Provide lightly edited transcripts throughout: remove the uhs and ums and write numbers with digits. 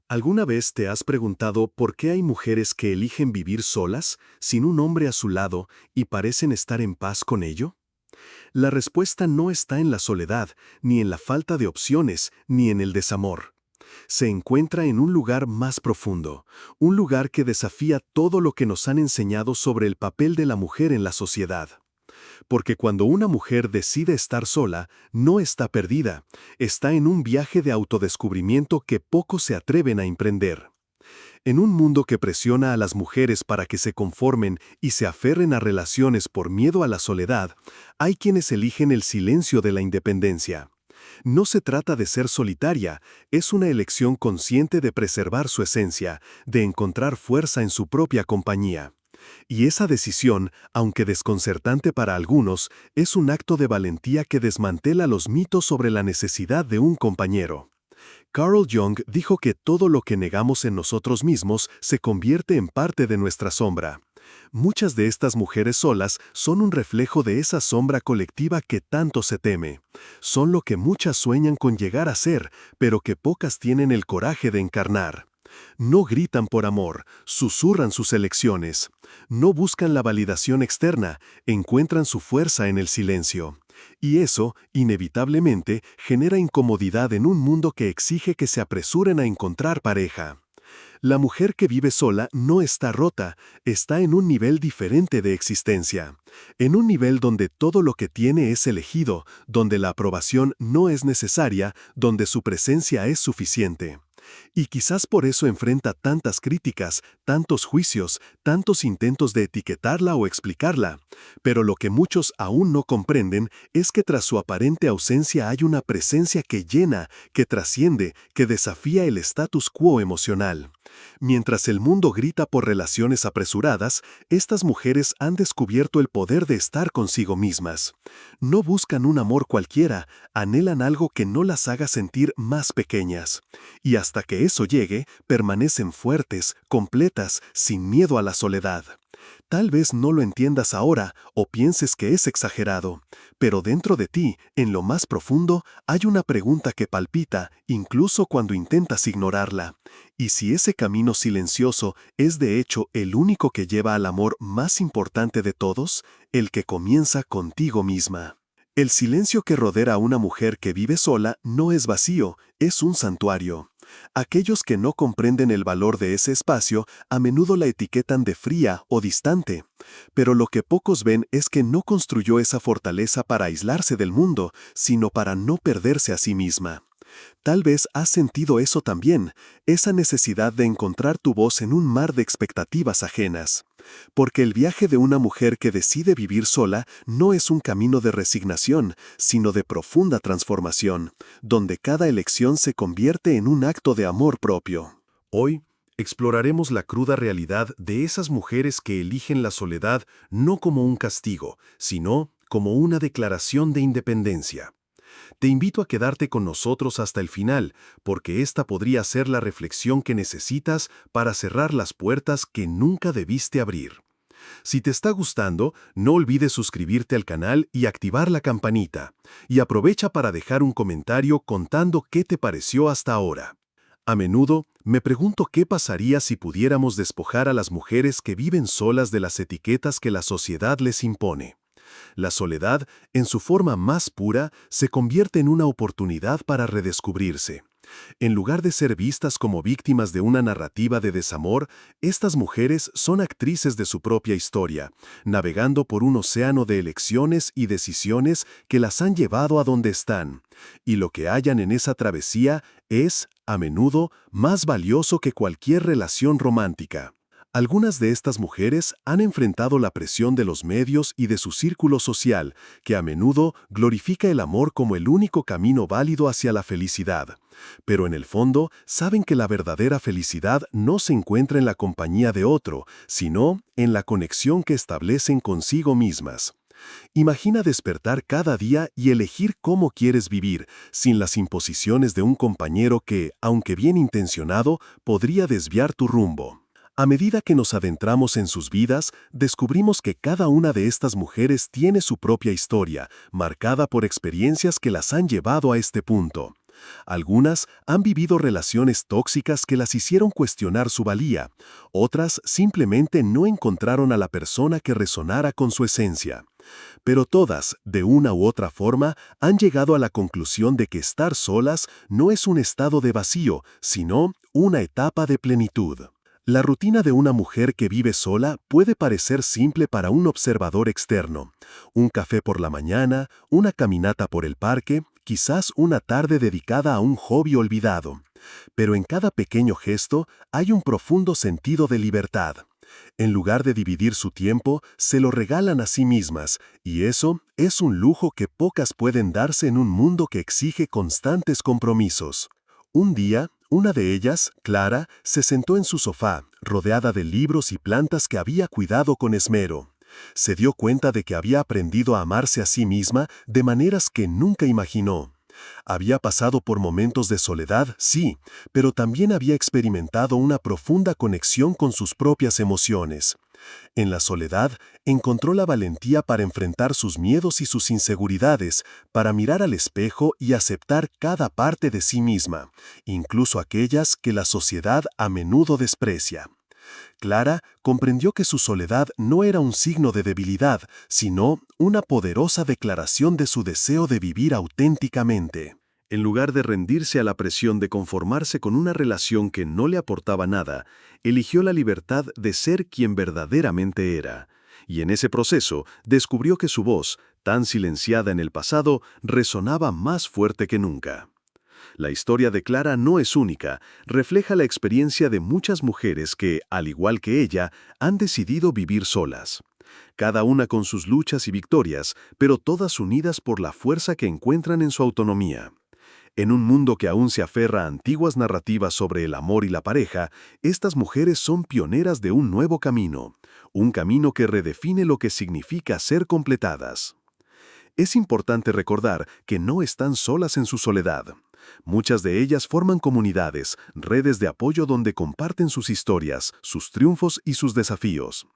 ¿Alguna vez te has preguntado por qué hay mujeres que eligen vivir solas, sin un hombre a su lado, y parecen estar en paz con ello? La respuesta no está en la soledad, ni en la falta de opciones, ni en el desamor. Se encuentra en un lugar más profundo, un lugar que desafía todo lo que nos han enseñado sobre el papel de la mujer en la sociedad. Porque cuando una mujer decide estar sola, no está perdida, está en un viaje de autodescubrimiento que pocos se atreven a emprender. En un mundo que presiona a las mujeres para que se conformen y se aferren a relaciones por miedo a la soledad, hay quienes eligen el silencio de la independencia. No se trata de ser solitaria, es una elección consciente de preservar su esencia, de encontrar fuerza en su propia compañía. Y esa decisión, aunque desconcertante para algunos, es un acto de valentía que desmantela los mitos sobre la necesidad de un compañero. Carl Jung dijo que todo lo que negamos en nosotros mismos se convierte en parte de nuestra sombra. Muchas de estas mujeres solas son un reflejo de esa sombra colectiva que tanto se teme. Son lo que muchas sueñan con llegar a ser, pero que pocas tienen el coraje de encarnar. No gritan por amor, susurran sus elecciones. No buscan la validación externa, encuentran su fuerza en el silencio. Y eso, inevitablemente, genera incomodidad en un mundo que exige que se apresuren a encontrar pareja. La mujer que vive sola no está rota, está en un nivel diferente de existencia. En un nivel donde todo lo que tiene es elegido, donde la aprobación no es necesaria, donde su presencia es suficiente. Y quizás por eso enfrenta tantas críticas, tantos juicios, tantos intentos de etiquetarla o explicarla. Pero lo que muchos aún no comprenden es que tras su aparente ausencia hay una presencia que llena, que trasciende, que desafía el status quo emocional. Mientras el mundo grita por relaciones apresuradas, estas mujeres han descubierto el poder de estar consigo mismas. No buscan un amor cualquiera, anhelan algo que no las haga sentir más pequeñas. Y hasta que eso llegue, permanecen fuertes, completas, sin miedo a la soledad. Tal vez no lo entiendas ahora o pienses que es exagerado, pero dentro de ti, en lo más profundo, hay una pregunta que palpita incluso cuando intentas ignorarla. ¿Y si ese camino silencioso es de hecho el único que lleva al amor más importante de todos, el que comienza contigo misma? El silencio que rodea a una mujer que vive sola no es vacío, es un santuario. Aquellos que no comprenden el valor de ese espacio a menudo la etiquetan de fría o distante. Pero lo que pocos ven es que no construyó esa fortaleza para aislarse del mundo, sino para no perderse a sí misma. Tal vez has sentido eso también, esa necesidad de encontrar tu voz en un mar de expectativas ajenas. Porque el viaje de una mujer que decide vivir sola no es un camino de resignación, sino de profunda transformación, donde cada elección se convierte en un acto de amor propio. Hoy, exploraremos la cruda realidad de esas mujeres que eligen la soledad no como un castigo, sino como una declaración de independencia. Te invito a quedarte con nosotros hasta el final, porque esta podría ser la reflexión que necesitas para cerrar las puertas que nunca debiste abrir. Si te está gustando, no olvides suscribirte al canal y activar la campanita. Y aprovecha para dejar un comentario contando qué te pareció hasta ahora. A menudo, me pregunto qué pasaría si pudiéramos despojar a las mujeres que viven solas de las etiquetas que la sociedad les impone. La soledad, en su forma más pura, se convierte en una oportunidad para redescubrirse. En lugar de ser vistas como víctimas de una narrativa de desamor, estas mujeres son actrices de su propia historia, navegando por un océano de elecciones y decisiones que las han llevado a donde están. Y lo que hallan en esa travesía es, a menudo, más valioso que cualquier relación romántica. Algunas de estas mujeres han enfrentado la presión de los medios y de su círculo social, que a menudo glorifica el amor como el único camino válido hacia la felicidad. Pero en el fondo, saben que la verdadera felicidad no se encuentra en la compañía de otro, sino en la conexión que establecen consigo mismas. Imagina despertar cada día y elegir cómo quieres vivir, sin las imposiciones de un compañero que, aunque bien intencionado, podría desviar tu rumbo. A medida que nos adentramos en sus vidas, descubrimos que cada una de estas mujeres tiene su propia historia, marcada por experiencias que las han llevado a este punto. Algunas han vivido relaciones tóxicas que las hicieron cuestionar su valía, otras simplemente no encontraron a la persona que resonara con su esencia. Pero todas, de una u otra forma, han llegado a la conclusión de que estar solas no es un estado de vacío, sino una etapa de plenitud. La rutina de una mujer que vive sola puede parecer simple para un observador externo. Un café por la mañana, una caminata por el parque, quizás una tarde dedicada a un hobby olvidado. Pero en cada pequeño gesto hay un profundo sentido de libertad. En lugar de dividir su tiempo, se lo regalan a sí mismas, y eso es un lujo que pocas pueden darse en un mundo que exige constantes compromisos. Un día, una de ellas, Clara, se sentó en su sofá, rodeada de libros y plantas que había cuidado con esmero. Se dio cuenta de que había aprendido a amarse a sí misma de maneras que nunca imaginó. Había pasado por momentos de soledad, sí, pero también había experimentado una profunda conexión con sus propias emociones. En la soledad, encontró la valentía para enfrentar sus miedos y sus inseguridades, para mirar al espejo y aceptar cada parte de sí misma, incluso aquellas que la sociedad a menudo desprecia. Clara comprendió que su soledad no era un signo de debilidad, sino una poderosa declaración de su deseo de vivir auténticamente. En lugar de rendirse a la presión de conformarse con una relación que no le aportaba nada, eligió la libertad de ser quien verdaderamente era. Y en ese proceso descubrió que su voz, tan silenciada en el pasado, resonaba más fuerte que nunca. La historia de Clara no es única, refleja la experiencia de muchas mujeres que, al igual que ella, han decidido vivir solas. Cada una con sus luchas y victorias, pero todas unidas por la fuerza que encuentran en su autonomía. En un mundo que aún se aferra a antiguas narrativas sobre el amor y la pareja, estas mujeres son pioneras de un nuevo camino, un camino que redefine lo que significa ser completadas. Es importante recordar que no están solas en su soledad. Muchas de ellas forman comunidades, redes de apoyo donde comparten sus historias, sus triunfos y sus desafíos.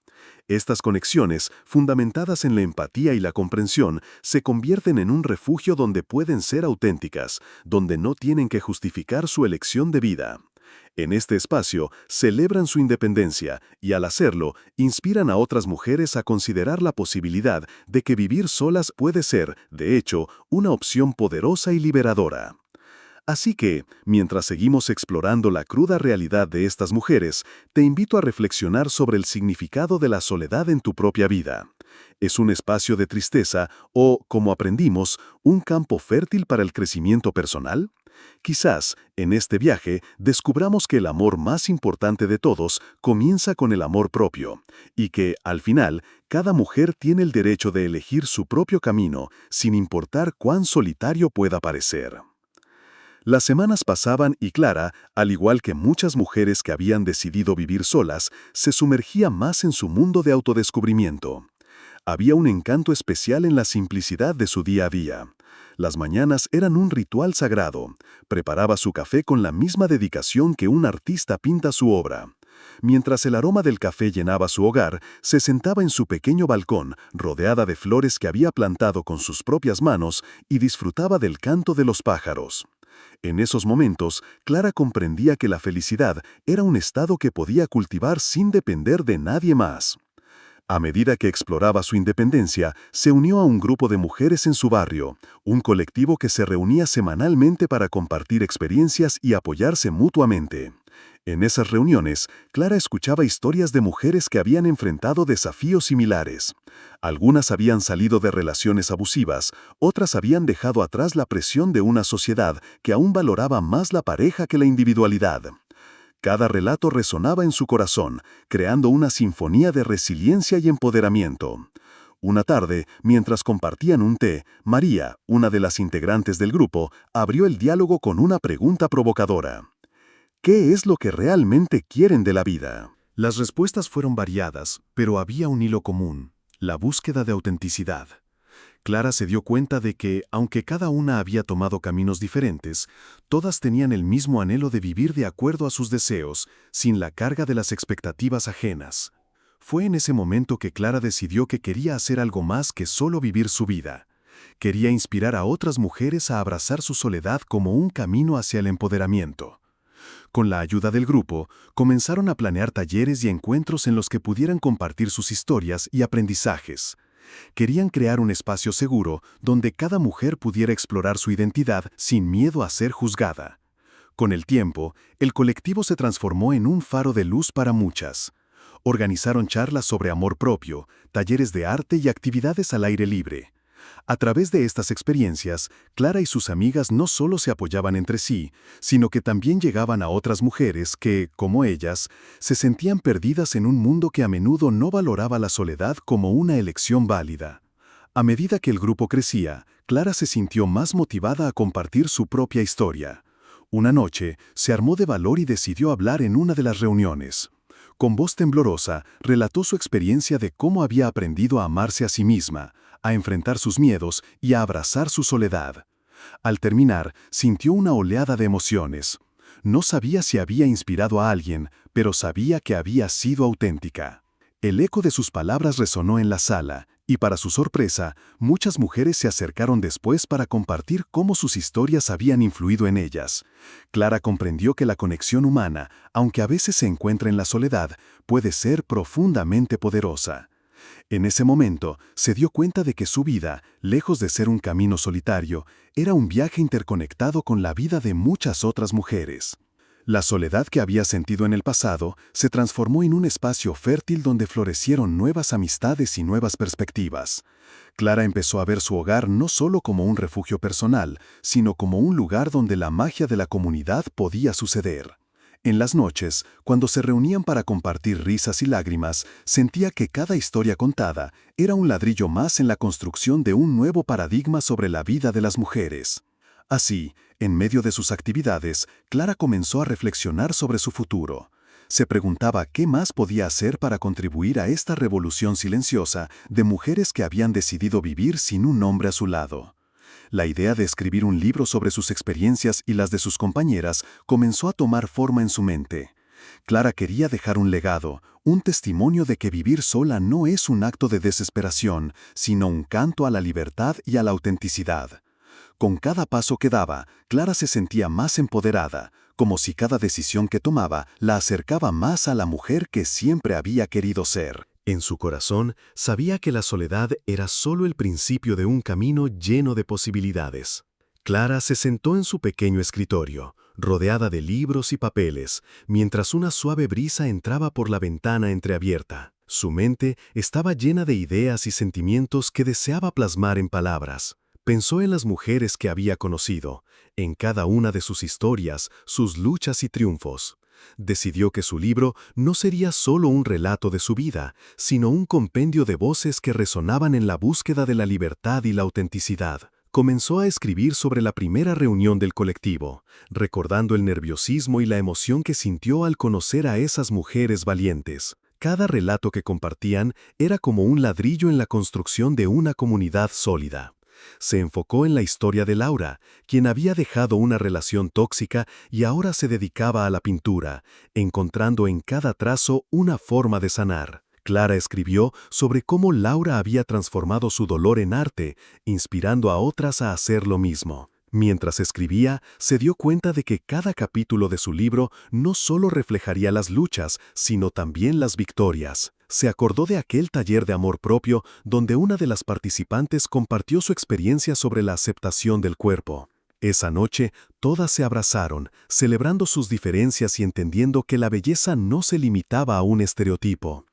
Estas conexiones, fundamentadas en la empatía y la comprensión, se convierten en un refugio donde pueden ser auténticas, donde no tienen que justificar su elección de vida. En este espacio, celebran su independencia y, al hacerlo, inspiran a otras mujeres a considerar la posibilidad de que vivir solas puede ser, de hecho, una opción poderosa y liberadora. Así que, mientras seguimos explorando la cruda realidad de estas mujeres, te invito a reflexionar sobre el significado de la soledad en tu propia vida. ¿Es un espacio de tristeza o, como aprendimos, un campo fértil para el crecimiento personal? Quizás, en este viaje, descubramos que el amor más importante de todos comienza con el amor propio, y que, al final, cada mujer tiene el derecho de elegir su propio camino, sin importar cuán solitario pueda parecer. Las semanas pasaban y Clara, al igual que muchas mujeres que habían decidido vivir solas, se sumergía más en su mundo de autodescubrimiento. Había un encanto especial en la simplicidad de su día a día. Las mañanas eran un ritual sagrado. Preparaba su café con la misma dedicación que un artista pinta su obra. Mientras el aroma del café llenaba su hogar, se sentaba en su pequeño balcón, rodeada de flores que había plantado con sus propias manos, y disfrutaba del canto de los pájaros. En esos momentos, Clara comprendía que la felicidad era un estado que podía cultivar sin depender de nadie más. A medida que exploraba su independencia, se unió a un grupo de mujeres en su barrio, un colectivo que se reunía semanalmente para compartir experiencias y apoyarse mutuamente. En esas reuniones, Clara escuchaba historias de mujeres que habían enfrentado desafíos similares. Algunas habían salido de relaciones abusivas, otras habían dejado atrás la presión de una sociedad que aún valoraba más la pareja que la individualidad. Cada relato resonaba en su corazón, creando una sinfonía de resiliencia y empoderamiento. Una tarde, mientras compartían un té, María, una de las integrantes del grupo, abrió el diálogo con una pregunta provocadora. ¿Qué es lo que realmente quieren de la vida? Las respuestas fueron variadas, pero había un hilo común: la búsqueda de autenticidad. Clara se dio cuenta de que, aunque cada una había tomado caminos diferentes, todas tenían el mismo anhelo de vivir de acuerdo a sus deseos, sin la carga de las expectativas ajenas. Fue en ese momento que Clara decidió que quería hacer algo más que solo vivir su vida. Quería inspirar a otras mujeres a abrazar su soledad como un camino hacia el empoderamiento. Con la ayuda del grupo, comenzaron a planear talleres y encuentros en los que pudieran compartir sus historias y aprendizajes. Querían crear un espacio seguro donde cada mujer pudiera explorar su identidad sin miedo a ser juzgada. Con el tiempo, el colectivo se transformó en un faro de luz para muchas. Organizaron charlas sobre amor propio, talleres de arte y actividades al aire libre. A través de estas experiencias, Clara y sus amigas no solo se apoyaban entre sí, sino que también llegaban a otras mujeres que, como ellas, se sentían perdidas en un mundo que a menudo no valoraba la soledad como una elección válida. A medida que el grupo crecía, Clara se sintió más motivada a compartir su propia historia. Una noche, se armó de valor y decidió hablar en una de las reuniones. Con voz temblorosa, relató su experiencia de cómo había aprendido a amarse a sí misma, a enfrentar sus miedos y a abrazar su soledad. Al terminar, sintió una oleada de emociones. No sabía si había inspirado a alguien, pero sabía que había sido auténtica. El eco de sus palabras resonó en la sala, y para su sorpresa, muchas mujeres se acercaron después para compartir cómo sus historias habían influido en ellas. Clara comprendió que la conexión humana, aunque a veces se encuentra en la soledad, puede ser profundamente poderosa. En ese momento, se dio cuenta de que su vida, lejos de ser un camino solitario, era un viaje interconectado con la vida de muchas otras mujeres. La soledad que había sentido en el pasado se transformó en un espacio fértil donde florecieron nuevas amistades y nuevas perspectivas. Clara empezó a ver su hogar no solo como un refugio personal, sino como un lugar donde la magia de la comunidad podía suceder. En las noches, cuando se reunían para compartir risas y lágrimas, sentía que cada historia contada era un ladrillo más en la construcción de un nuevo paradigma sobre la vida de las mujeres. Así, en medio de sus actividades, Clara comenzó a reflexionar sobre su futuro. Se preguntaba qué más podía hacer para contribuir a esta revolución silenciosa de mujeres que habían decidido vivir sin un hombre a su lado. La idea de escribir un libro sobre sus experiencias y las de sus compañeras comenzó a tomar forma en su mente. Clara quería dejar un legado, un testimonio de que vivir sola no es un acto de desesperación, sino un canto a la libertad y a la autenticidad. Con cada paso que daba, Clara se sentía más empoderada, como si cada decisión que tomaba la acercaba más a la mujer que siempre había querido ser. En su corazón, sabía que la soledad era solo el principio de un camino lleno de posibilidades. Clara se sentó en su pequeño escritorio, rodeada de libros y papeles, mientras una suave brisa entraba por la ventana entreabierta. Su mente estaba llena de ideas y sentimientos que deseaba plasmar en palabras. Pensó en las mujeres que había conocido, en cada una de sus historias, sus luchas y triunfos. Decidió que su libro no sería solo un relato de su vida, sino un compendio de voces que resonaban en la búsqueda de la libertad y la autenticidad. Comenzó a escribir sobre la primera reunión del colectivo, recordando el nerviosismo y la emoción que sintió al conocer a esas mujeres valientes. Cada relato que compartían era como un ladrillo en la construcción de una comunidad sólida. Se enfocó en la historia de Laura, quien había dejado una relación tóxica y ahora se dedicaba a la pintura, encontrando en cada trazo una forma de sanar. Clara escribió sobre cómo Laura había transformado su dolor en arte, inspirando a otras a hacer lo mismo. Mientras escribía, se dio cuenta de que cada capítulo de su libro no solo reflejaría las luchas, sino también las victorias. Se acordó de aquel taller de amor propio donde una de las participantes compartió su experiencia sobre la aceptación del cuerpo. Esa noche, todas se abrazaron, celebrando sus diferencias y entendiendo que la belleza no se limitaba a un estereotipo.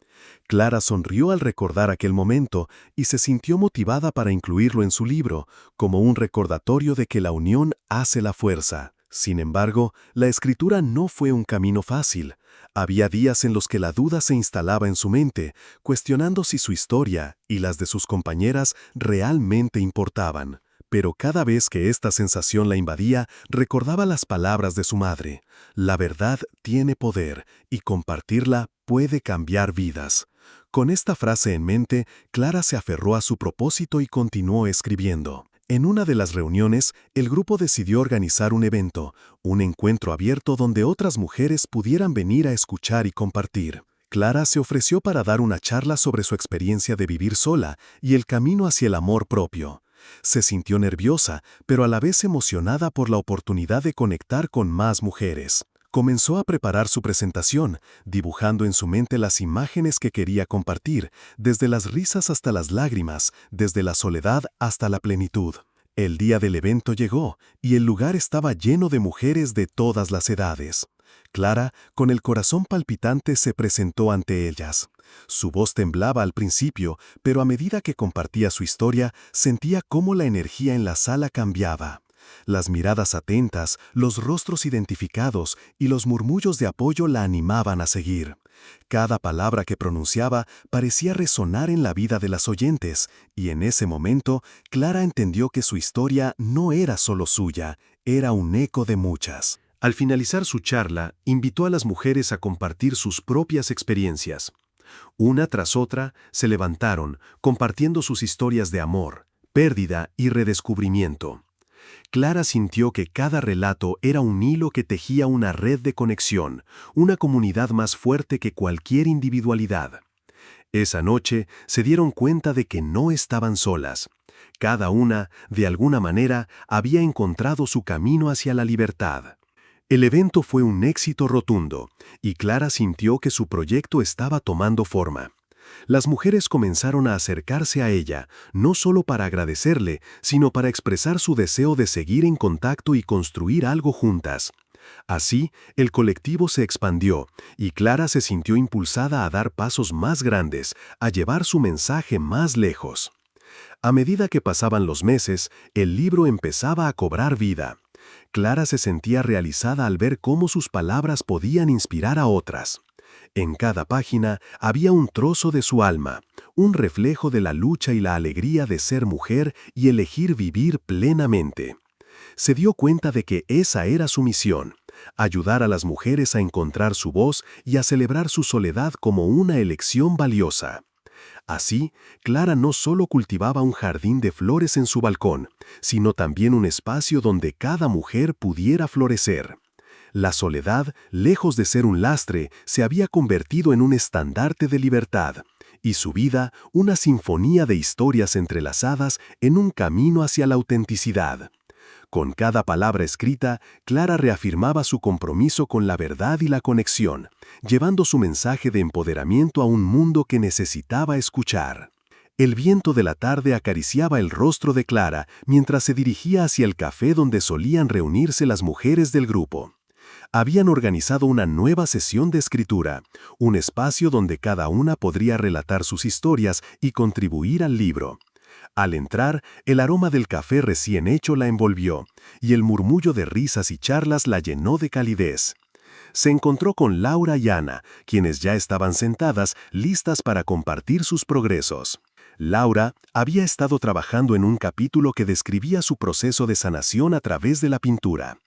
Clara sonrió al recordar aquel momento y se sintió motivada para incluirlo en su libro, como un recordatorio de que la unión hace la fuerza. Sin embargo, la escritura no fue un camino fácil. Había días en los que la duda se instalaba en su mente, cuestionando si su historia y las de sus compañeras realmente importaban. Pero cada vez que esta sensación la invadía, recordaba las palabras de su madre. La verdad tiene poder y compartirla puede cambiar vidas. Con esta frase en mente, Clara se aferró a su propósito y continuó escribiendo. En una de las reuniones, el grupo decidió organizar un evento, un encuentro abierto donde otras mujeres pudieran venir a escuchar y compartir. Clara se ofreció para dar una charla sobre su experiencia de vivir sola y el camino hacia el amor propio. Se sintió nerviosa, pero a la vez emocionada por la oportunidad de conectar con más mujeres. Comenzó a preparar su presentación, dibujando en su mente las imágenes que quería compartir, desde las risas hasta las lágrimas, desde la soledad hasta la plenitud. El día del evento llegó, y el lugar estaba lleno de mujeres de todas las edades. Clara, con el corazón palpitante, se presentó ante ellas. Su voz temblaba al principio, pero a medida que compartía su historia, sentía cómo la energía en la sala cambiaba. Las miradas atentas, los rostros identificados y los murmullos de apoyo la animaban a seguir. Cada palabra que pronunciaba parecía resonar en la vida de las oyentes, y en ese momento, Clara entendió que su historia no era solo suya, era un eco de muchas. Al finalizar su charla, invitó a las mujeres a compartir sus propias experiencias. Una tras otra, se levantaron, compartiendo sus historias de amor, pérdida y redescubrimiento. Clara sintió que cada relato era un hilo que tejía una red de conexión, una comunidad más fuerte que cualquier individualidad. Esa noche se dieron cuenta de que no estaban solas. Cada una, de alguna manera, había encontrado su camino hacia la libertad. El evento fue un éxito rotundo, y Clara sintió que su proyecto estaba tomando forma. Las mujeres comenzaron a acercarse a ella, no solo para agradecerle, sino para expresar su deseo de seguir en contacto y construir algo juntas. Así, el colectivo se expandió, y Clara se sintió impulsada a dar pasos más grandes, a llevar su mensaje más lejos. A medida que pasaban los meses, el libro empezaba a cobrar vida. Clara se sentía realizada al ver cómo sus palabras podían inspirar a otras. En cada página había un trozo de su alma, un reflejo de la lucha y la alegría de ser mujer y elegir vivir plenamente. Se dio cuenta de que esa era su misión, ayudar a las mujeres a encontrar su voz y a celebrar su soledad como una elección valiosa. Así, Clara no solo cultivaba un jardín de flores en su balcón, sino también un espacio donde cada mujer pudiera florecer. La soledad, lejos de ser un lastre, se había convertido en un estandarte de libertad, y su vida, una sinfonía de historias entrelazadas en un camino hacia la autenticidad. Con cada palabra escrita, Clara reafirmaba su compromiso con la verdad y la conexión, llevando su mensaje de empoderamiento a un mundo que necesitaba escuchar. El viento de la tarde acariciaba el rostro de Clara mientras se dirigía hacia el café donde solían reunirse las mujeres del grupo. Habían organizado una nueva sesión de escritura, un espacio donde cada una podría relatar sus historias y contribuir al libro. Al entrar, el aroma del café recién hecho la envolvió, y el murmullo de risas y charlas la llenó de calidez. Se encontró con Laura y Ana, quienes ya estaban sentadas, listas para compartir sus progresos. Laura había estado trabajando en un capítulo que describía su proceso de sanación a través de la pintura.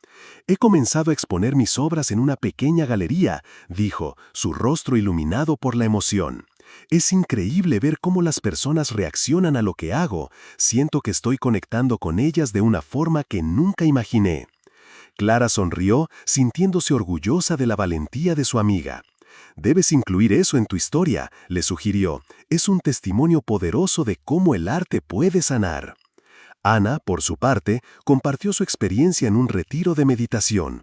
«He comenzado a exponer mis obras en una pequeña galería», dijo, su rostro iluminado por la emoción. «Es increíble ver cómo las personas reaccionan a lo que hago. Siento que estoy conectando con ellas de una forma que nunca imaginé». Clara sonrió, sintiéndose orgullosa de la valentía de su amiga. «Debes incluir eso en tu historia», le sugirió. «Es un testimonio poderoso de cómo el arte puede sanar». Ana, por su parte, compartió su experiencia en un retiro de meditación.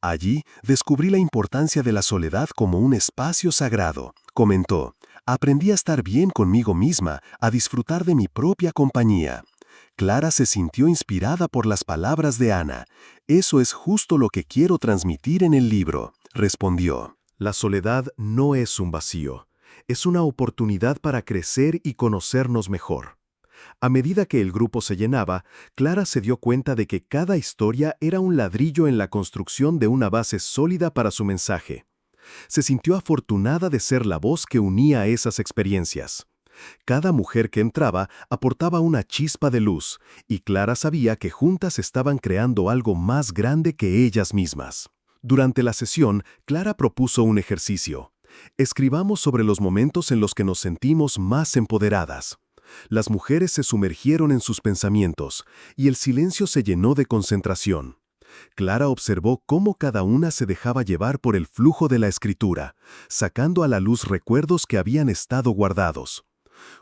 «Allí descubrí la importancia de la soledad como un espacio sagrado», comentó. «Aprendí a estar bien conmigo misma, a disfrutar de mi propia compañía». Clara se sintió inspirada por las palabras de Ana. «Eso es justo lo que quiero transmitir en el libro», respondió. La soledad no es un vacío, es una oportunidad para crecer y conocernos mejor. A medida que el grupo se llenaba, Clara se dio cuenta de que cada historia era un ladrillo en la construcción de una base sólida para su mensaje. Se sintió afortunada de ser la voz que unía esas experiencias. Cada mujer que entraba aportaba una chispa de luz, y Clara sabía que juntas estaban creando algo más grande que ellas mismas. Durante la sesión, Clara propuso un ejercicio. Escribamos sobre los momentos en los que nos sentimos más empoderadas. Las mujeres se sumergieron en sus pensamientos, y el silencio se llenó de concentración. Clara observó cómo cada una se dejaba llevar por el flujo de la escritura, sacando a la luz recuerdos que habían estado guardados.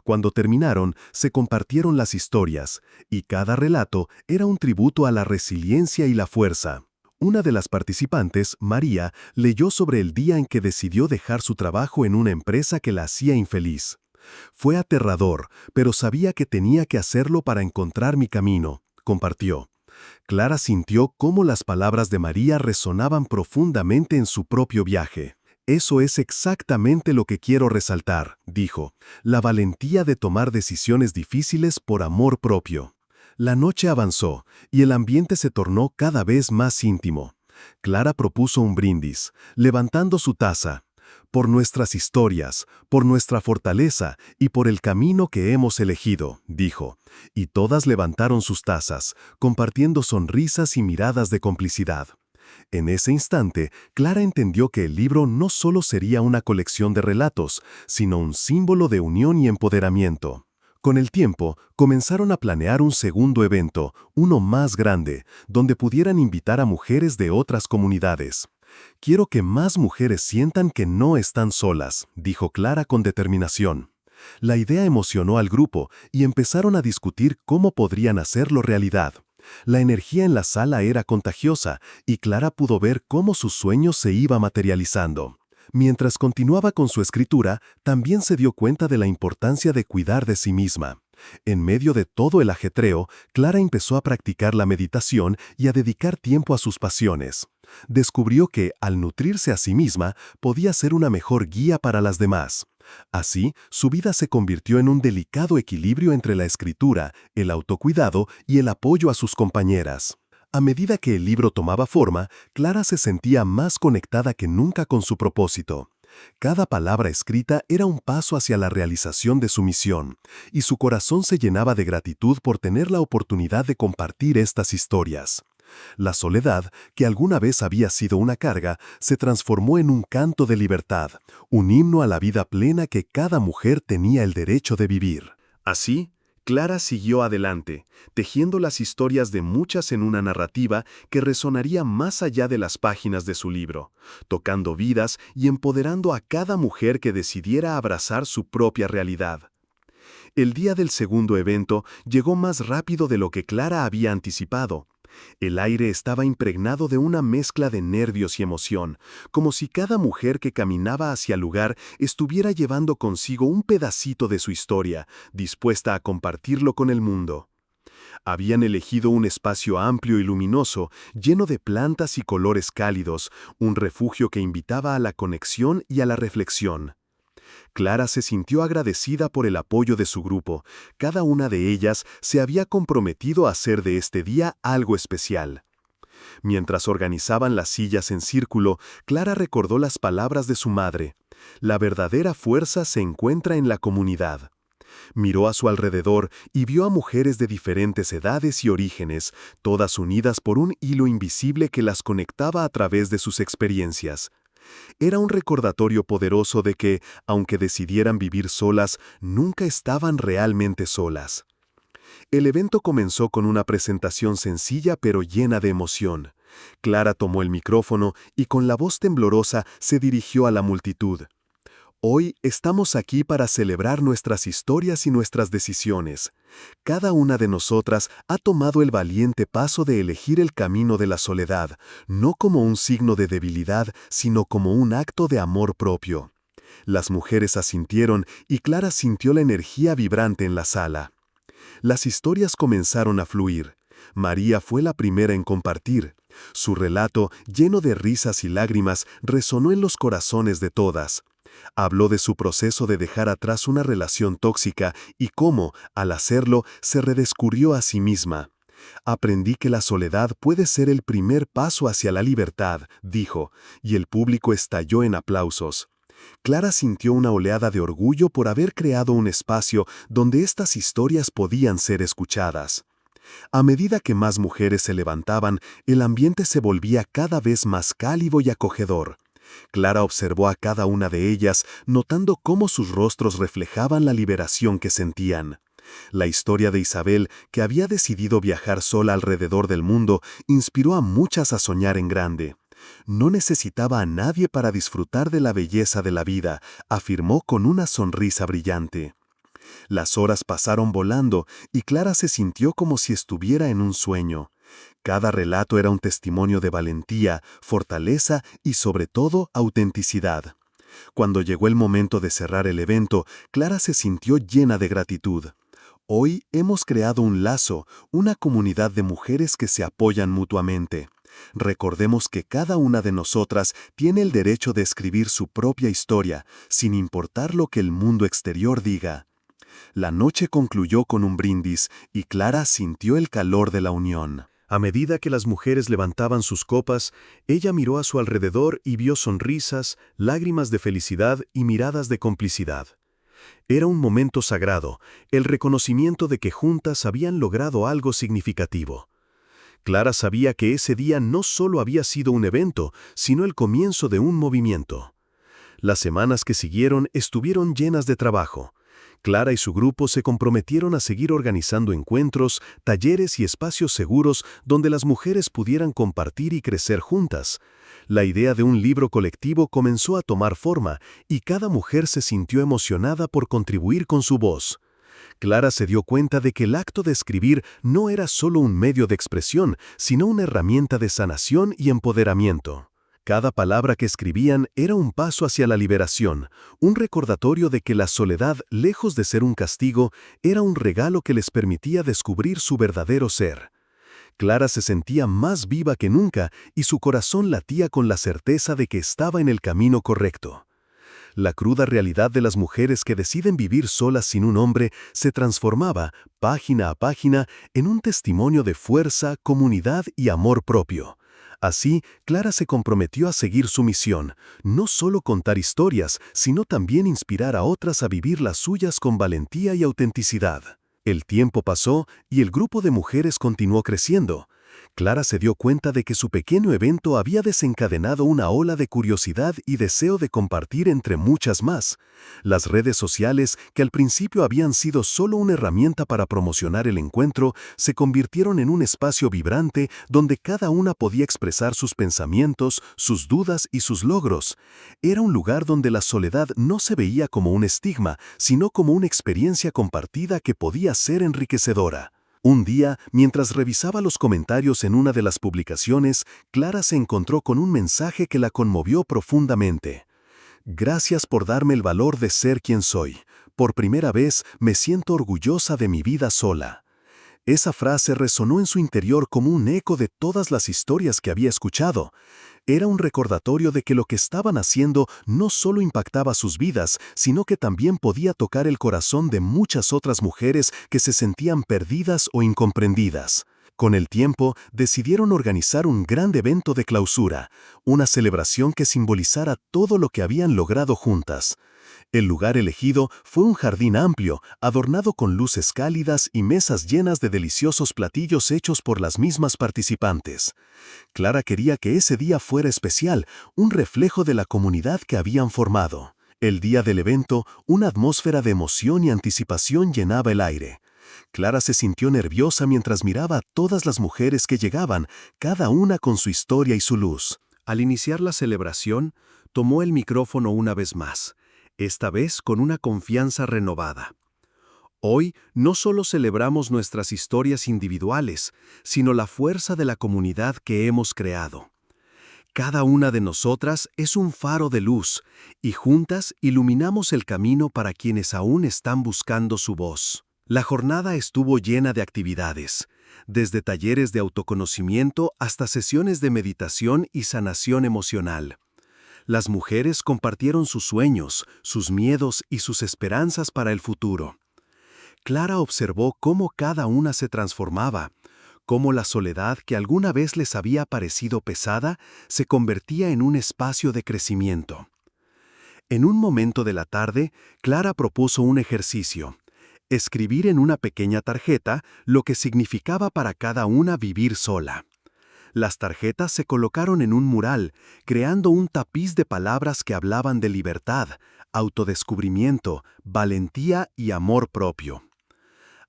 Cuando terminaron, se compartieron las historias, y cada relato era un tributo a la resiliencia y la fuerza. Una de las participantes, María, leyó sobre el día en que decidió dejar su trabajo en una empresa que la hacía infeliz. Fue aterrador, pero sabía que tenía que hacerlo para encontrar mi camino, compartió. Clara sintió cómo las palabras de María resonaban profundamente en su propio viaje. Eso es exactamente lo que quiero resaltar, dijo, la valentía de tomar decisiones difíciles por amor propio. La noche avanzó, y el ambiente se tornó cada vez más íntimo. Clara propuso un brindis, levantando su taza. Por nuestras historias, por nuestra fortaleza y por el camino que hemos elegido, dijo, y todas levantaron sus tazas, compartiendo sonrisas y miradas de complicidad. En ese instante, Clara entendió que el libro no solo sería una colección de relatos, sino un símbolo de unión y empoderamiento. Con el tiempo, comenzaron a planear un segundo evento, uno más grande, donde pudieran invitar a mujeres de otras comunidades. Quiero que más mujeres sientan que no están solas, dijo Clara con determinación. La idea emocionó al grupo y empezaron a discutir cómo podrían hacerlo realidad. La energía en la sala era contagiosa y Clara pudo ver cómo su sueño se iba materializando. Mientras continuaba con su escritura, también se dio cuenta de la importancia de cuidar de sí misma. En medio de todo el ajetreo, Clara empezó a practicar la meditación y a dedicar tiempo a sus pasiones. Descubrió que, al nutrirse a sí misma, podía ser una mejor guía para las demás. Así, su vida se convirtió en un delicado equilibrio entre la escritura, el autocuidado y el apoyo a sus compañeras. A medida que el libro tomaba forma, Clara se sentía más conectada que nunca con su propósito. Cada palabra escrita era un paso hacia la realización de su misión, y su corazón se llenaba de gratitud por tener la oportunidad de compartir estas historias. La soledad, que alguna vez había sido una carga, se transformó en un canto de libertad, un himno a la vida plena que cada mujer tenía el derecho de vivir. Así, Clara siguió adelante, tejiendo las historias de muchas en una narrativa que resonaría más allá de las páginas de su libro, tocando vidas y empoderando a cada mujer que decidiera abrazar su propia realidad. El día del segundo evento llegó más rápido de lo que Clara había anticipado. El aire estaba impregnado de una mezcla de nervios y emoción, como si cada mujer que caminaba hacia el lugar estuviera llevando consigo un pedacito de su historia, dispuesta a compartirlo con el mundo. Habían elegido un espacio amplio y luminoso, lleno de plantas y colores cálidos, un refugio que invitaba a la conexión y a la reflexión. Clara se sintió agradecida por el apoyo de su grupo. Cada una de ellas se había comprometido a hacer de este día algo especial. Mientras organizaban las sillas en círculo, Clara recordó las palabras de su madre. La verdadera fuerza se encuentra en la comunidad. Miró a su alrededor y vio a mujeres de diferentes edades y orígenes, todas unidas por un hilo invisible que las conectaba a través de sus experiencias. Era un recordatorio poderoso de que, aunque decidieran vivir solas, nunca estaban realmente solas. El evento comenzó con una presentación sencilla pero llena de emoción. Clara tomó el micrófono y con la voz temblorosa se dirigió a la multitud. Hoy estamos aquí para celebrar nuestras historias y nuestras decisiones. Cada una de nosotras ha tomado el valiente paso de elegir el camino de la soledad, no como un signo de debilidad, sino como un acto de amor propio. Las mujeres asintieron y Clara sintió la energía vibrante en la sala. Las historias comenzaron a fluir. María fue la primera en compartir. Su relato, lleno de risas y lágrimas, resonó en los corazones de todas. Habló de su proceso de dejar atrás una relación tóxica y cómo, al hacerlo, se redescubrió a sí misma. Aprendí que la soledad puede ser el primer paso hacia la libertad, dijo, y el público estalló en aplausos. Clara sintió una oleada de orgullo por haber creado un espacio donde estas historias podían ser escuchadas. A medida que más mujeres se levantaban, el ambiente se volvía cada vez más cálido y acogedor. Clara observó a cada una de ellas, notando cómo sus rostros reflejaban la liberación que sentían. La historia de Isabel, que había decidido viajar sola alrededor del mundo, inspiró a muchas a soñar en grande. No necesitaba a nadie para disfrutar de la belleza de la vida, afirmó con una sonrisa brillante. Las horas pasaron volando y Clara se sintió como si estuviera en un sueño. Cada relato era un testimonio de valentía, fortaleza y, sobre todo, autenticidad. Cuando llegó el momento de cerrar el evento, Clara se sintió llena de gratitud. Hoy hemos creado un lazo, una comunidad de mujeres que se apoyan mutuamente. Recordemos que cada una de nosotras tiene el derecho de escribir su propia historia, sin importar lo que el mundo exterior diga. La noche concluyó con un brindis y Clara sintió el calor de la unión. A medida que las mujeres levantaban sus copas, ella miró a su alrededor y vio sonrisas, lágrimas de felicidad y miradas de complicidad. Era un momento sagrado, el reconocimiento de que juntas habían logrado algo significativo. Clara sabía que ese día no solo había sido un evento, sino el comienzo de un movimiento. Las semanas que siguieron estuvieron llenas de trabajo. Clara y su grupo se comprometieron a seguir organizando encuentros, talleres y espacios seguros donde las mujeres pudieran compartir y crecer juntas. La idea de un libro colectivo comenzó a tomar forma y cada mujer se sintió emocionada por contribuir con su voz. Clara se dio cuenta de que el acto de escribir no era solo un medio de expresión, sino una herramienta de sanación y empoderamiento. Cada palabra que escribían era un paso hacia la liberación, un recordatorio de que la soledad, lejos de ser un castigo, era un regalo que les permitía descubrir su verdadero ser. Clara se sentía más viva que nunca y su corazón latía con la certeza de que estaba en el camino correcto. La cruda realidad de las mujeres que deciden vivir solas sin un hombre se transformaba, página a página, en un testimonio de fuerza, comunidad y amor propio. Así, Clara se comprometió a seguir su misión, no solo contar historias, sino también inspirar a otras a vivir las suyas con valentía y autenticidad. El tiempo pasó y el grupo de mujeres continuó creciendo. Clara se dio cuenta de que su pequeño evento había desencadenado una ola de curiosidad y deseo de compartir entre muchas más. Las redes sociales, que al principio habían sido solo una herramienta para promocionar el encuentro, se convirtieron en un espacio vibrante donde cada una podía expresar sus pensamientos, sus dudas y sus logros. Era un lugar donde la soledad no se veía como un estigma, sino como una experiencia compartida que podía ser enriquecedora. Un día, mientras revisaba los comentarios en una de las publicaciones, Clara se encontró con un mensaje que la conmovió profundamente. Gracias por darme el valor de ser quien soy. Por primera vez me siento orgullosa de mi vida sola. Esa frase resonó en su interior como un eco de todas las historias que había escuchado. Era un recordatorio de que lo que estaban haciendo no solo impactaba sus vidas, sino que también podía tocar el corazón de muchas otras mujeres que se sentían perdidas o incomprendidas. Con el tiempo, decidieron organizar un gran evento de clausura, una celebración que simbolizara todo lo que habían logrado juntas. El lugar elegido fue un jardín amplio, adornado con luces cálidas y mesas llenas de deliciosos platillos hechos por las mismas participantes. Clara quería que ese día fuera especial, un reflejo de la comunidad que habían formado. El día del evento, una atmósfera de emoción y anticipación llenaba el aire. Clara se sintió nerviosa mientras miraba a todas las mujeres que llegaban, cada una con su historia y su luz. Al iniciar la celebración, tomó el micrófono una vez más, esta vez con una confianza renovada. Hoy no solo celebramos nuestras historias individuales, sino la fuerza de la comunidad que hemos creado. Cada una de nosotras es un faro de luz, y juntas iluminamos el camino para quienes aún están buscando su voz. La jornada estuvo llena de actividades, desde talleres de autoconocimiento hasta sesiones de meditación y sanación emocional. Las mujeres compartieron sus sueños, sus miedos y sus esperanzas para el futuro. Clara observó cómo cada una se transformaba, cómo la soledad que alguna vez les había parecido pesada se convertía en un espacio de crecimiento. En un momento de la tarde, Clara propuso un ejercicio: escribir en una pequeña tarjeta lo que significaba para cada una vivir sola. Las tarjetas se colocaron en un mural, creando un tapiz de palabras que hablaban de libertad, autodescubrimiento, valentía y amor propio.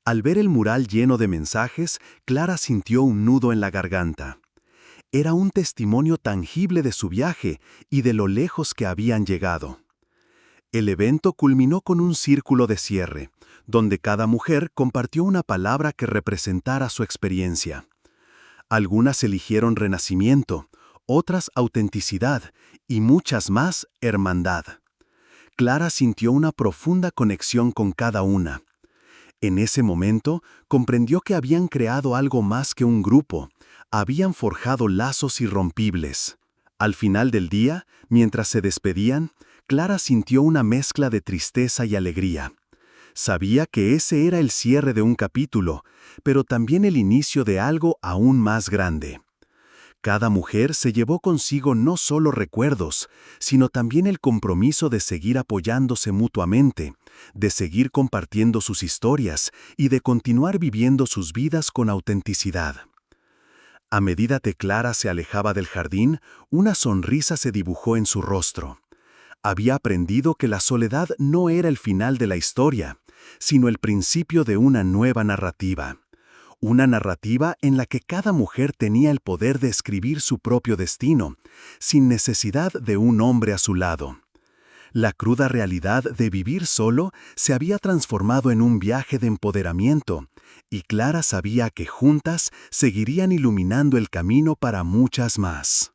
Al ver el mural lleno de mensajes, Clara sintió un nudo en la garganta. Era un testimonio tangible de su viaje y de lo lejos que habían llegado. El evento culminó con un círculo de cierre, donde cada mujer compartió una palabra que representara su experiencia. Algunas eligieron renacimiento, otras autenticidad y muchas más hermandad. Clara sintió una profunda conexión con cada una. En ese momento, comprendió que habían creado algo más que un grupo, habían forjado lazos irrompibles. Al final del día, mientras se despedían, Clara sintió una mezcla de tristeza y alegría. Sabía que ese era el cierre de un capítulo, pero también el inicio de algo aún más grande. Cada mujer se llevó consigo no solo recuerdos, sino también el compromiso de seguir apoyándose mutuamente, de seguir compartiendo sus historias y de continuar viviendo sus vidas con autenticidad. A medida que Clara se alejaba del jardín, una sonrisa se dibujó en su rostro. Había aprendido que la soledad no era el final de la historia, sino el principio de una nueva narrativa. Una narrativa en la que cada mujer tenía el poder de escribir su propio destino, sin necesidad de un hombre a su lado. La cruda realidad de vivir solo se había transformado en un viaje de empoderamiento, y Clara sabía que juntas seguirían iluminando el camino para muchas más.